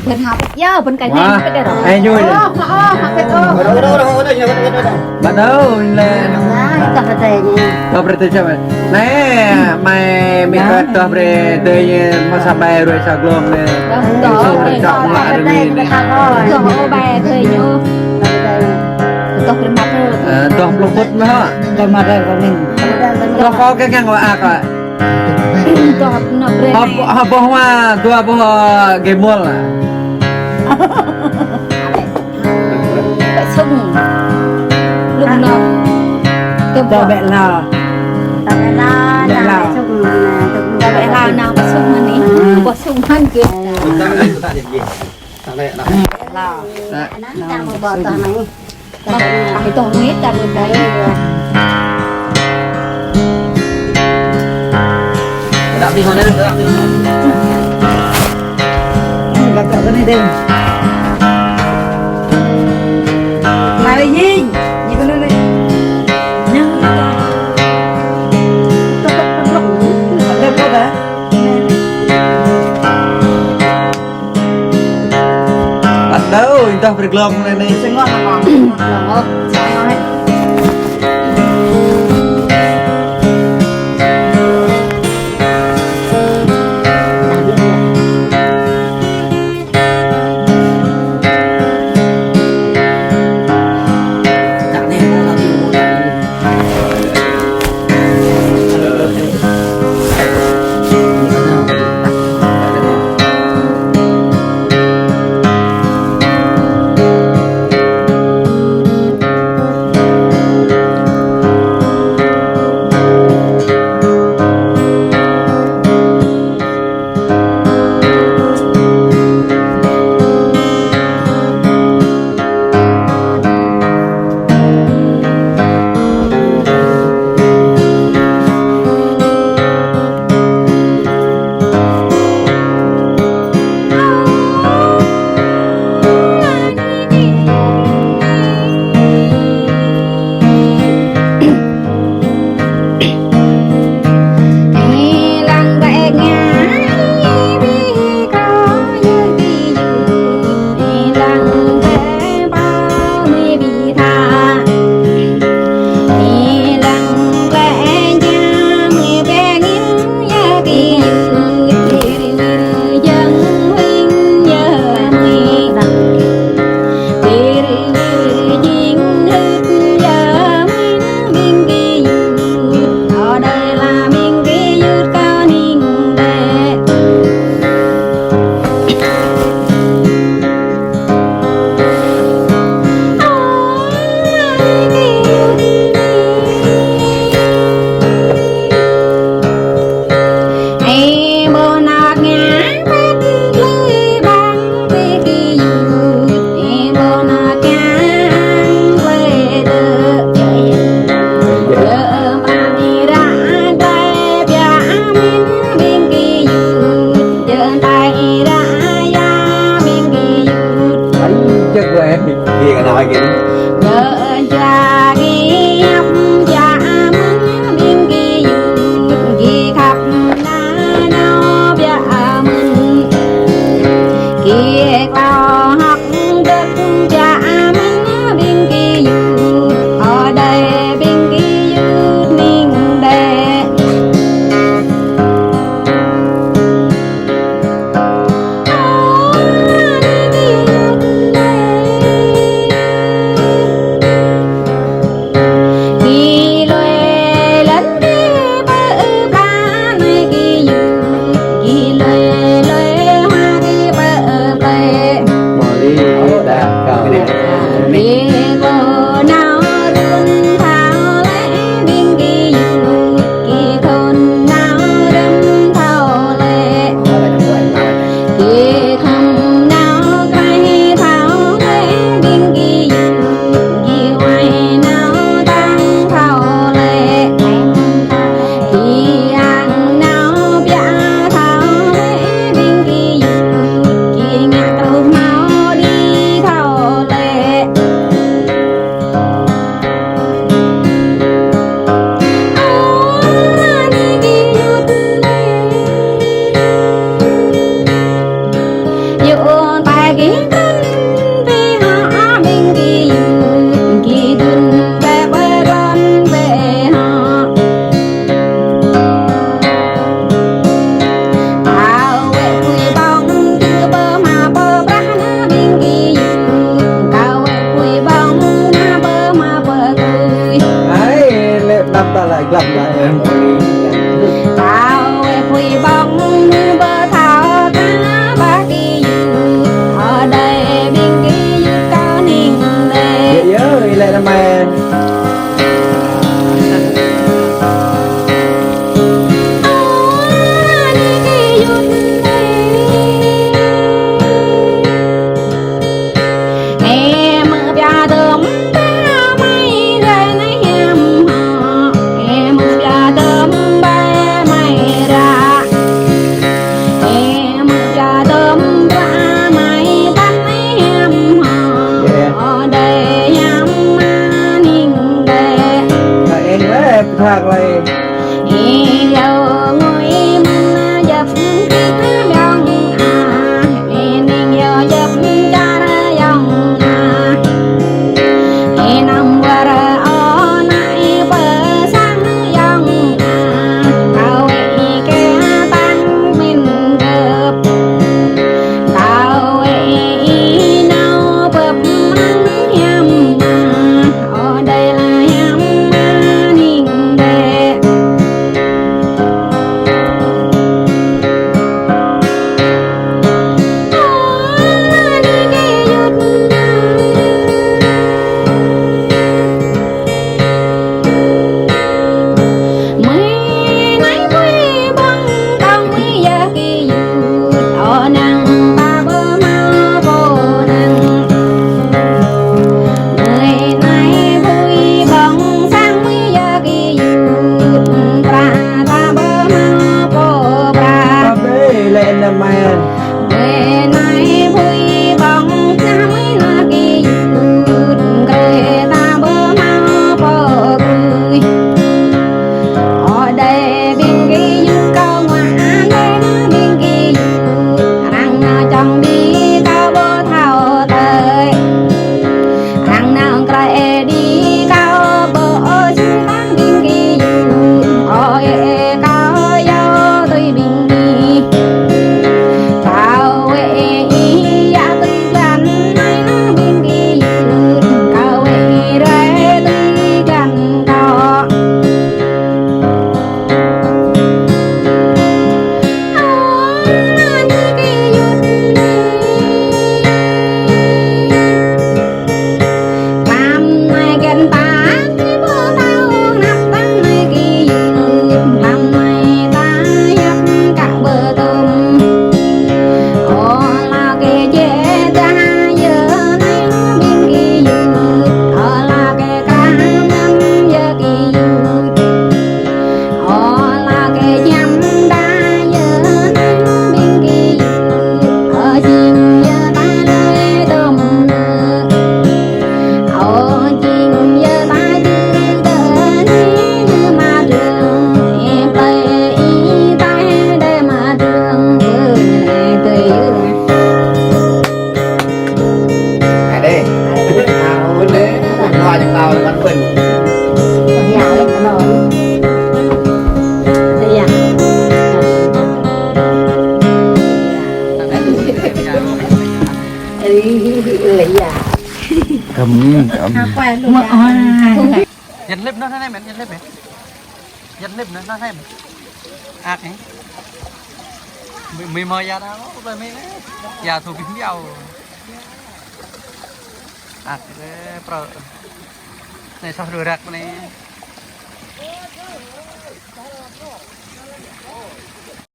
bên học giờ bên cái này cái đây rồi ai vui học cái bắt đầu lên tập cái này tập berarti siapa nè mày mình có tập về đây masa bay rồi sao luôn nè rồi chọn lại rồi rồi ô bài thời nhớ tập lên mặt rồi tập lục bút nữa lên mặt rồi còn mình tập có cái ngang qua à tập nó apa hoa tua apa game ball à phải sung lúc nào cho mẹ là vậy là nào phải sung mà ní có sung hơn kìa phải tổ hết cả một đấy đặt đi hồi đây đặt đi gặp cậu cái này đừng mà đi gì cái này nhưng bắt đầu kita bergelom này sinh ngon mà ngon thạc lại dầu ngồi măng dập cái dòng nên giờ dập cha dòng năm qua ở nãy bờ sang dòng tao ấy cái tăng mình gặp tao ấy nấu bắp măng nhâm ở đây là nhâm ninh đệ lên là mày về nay vui bóng cha mới là kỳ cười ta bơ mau bờ cười ở đây bên kia dương cao ngoạn đây bên kia rằng chồng đi cao bơ thao tới rằng nàng cây đi cao bơ chúng ta bên kia ở cao gió tôi bên đi cao ấy ya tư gan nay nó bên kia cao ấy ra tư gan đó làm này gần ta bơ tao nắp tắm này kia làm này ta dắt cả bờ tôm là cái dễ ta giờ này bên kia là cái cá năm giờ kia là cái nhắm đa giờ này bên kia ở chim giờ ta nơi tôm ở chim giờ ta chưa tới như mà trường em tới ý tay để mà trường này tùy này đi bên đấy ngoài trong tàu bắt quỳnh Dạ lên cả nồi. đây à Lấy dạ. cầm Quen luôn. Giật clip nó thế này mẹ, giật clip mẹ. Giật clip nó thế mẹ. Ác ấy. Mày mời ra đó, rồi mày già thuộc kính giàu. Ác cái pro. Này sao được rạc này.